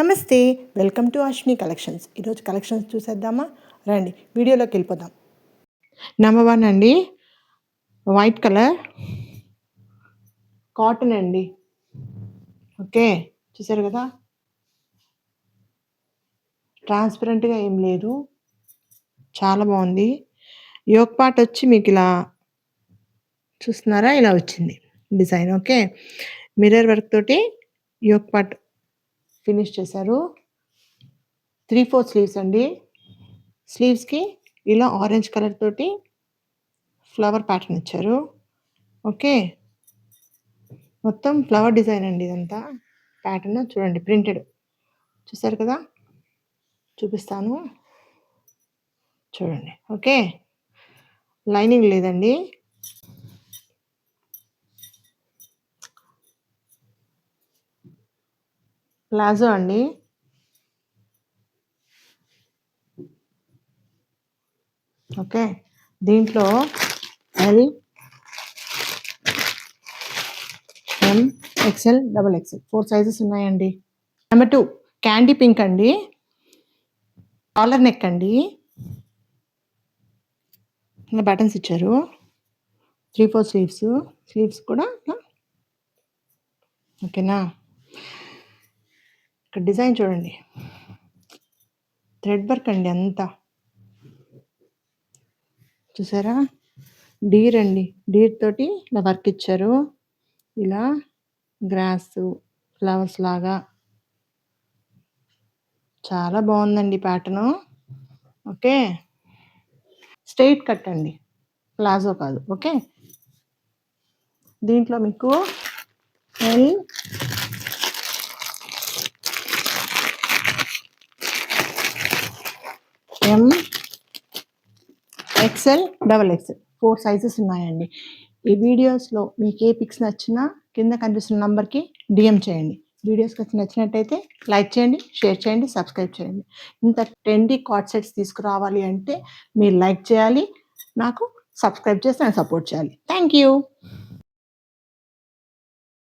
నమస్తే, welcome to Ashwini collections. ఈరోజు collections చూసేద్దామా? రండి వీడియోలోకి వెళ్ళిపోదాం. నెంబర్ 1 అండి, వైట్ కలర్ కాటన్ అండి. ఓకే, చూసారు కదా, ట్రాన్స్పరెంట్గా ఏం లేదు, చాలా బాగుంది. యోక్ పార్ట్ వచ్చి మీకు ఇలా చూస్తున్నారా, ఇలా వచ్చింది డిజైన్. ఓకే, మిర్రర్ వర్క్ తోటి యోక్ పార్ట్ ఫినిష్ చేశారు. 3/4 స్లీవ్స్ అండి. స్లీవ్స్కి ఇలా ఆరెంజ్ కలర్ తోటి ఫ్లవర్ ప్యాటర్న్ ఇచ్చారు. ఓకే, మొత్తం ఫ్లవర్ డిజైన్ అండి. ఇదంతా ప్యాటర్న్ చూడండి, ప్రింటెడ్. చూసారు కదా, చూపిస్తాను చూడండి. ఓకే, లైనింగ్ లేదండి. ప్లాజో అండి. ఓకే, దీంట్లో ఎల్, ఎం, ఎక్స్ఎల్, XXL 4 సైజెస్ ఉన్నాయండి. నెంబర్ 2 క్యాండీ పింక్ అండి. కాలర్ నెక్ అండి. ఇలా బటన్స్ ఇచ్చారు. 3/4 స్లీవ్స్. స్లీవ్స్ కూడా ఓకేనా. ఇక్కడ డిజైన్ చూడండి, థ్రెడ్ వర్క్ అండి అంతా. చూసారా, డీర్ అండి. డీర్ తోటి ఇలా వర్క్ ఇచ్చారు. ఇలా గ్రాస్ ఫ్లవర్స్ లాగా చాలా బాగుందండి ప్యాటర్ను. ఓకే, స్ట్రైట్ కట్ అండి, ప్లాజో కాదు. ఓకే, దీంట్లో మీకు ఎల్, ఎం, XL, XXL 4 సైజెస్ ఉన్నాయండి. ఈ వీడియోస్లో మీకు ఏ పిక్స్ నచ్చినా కింద కనిపిస్తున్న నంబర్కి డిఎం చేయండి. వీడియోస్ నచ్చినట్టయితే లైక్ చేయండి, షేర్ చేయండి, సబ్స్క్రైబ్ చేయండి. ఇంత ట్రెండీ కార్డ్ సెట్స్ తీసుకురావాలి అంటే మీరు లైక్ చేయాలి, నాకు సబ్స్క్రైబ్ చేసి నన్ను సపోర్ట్ చేయాలి. Thank you.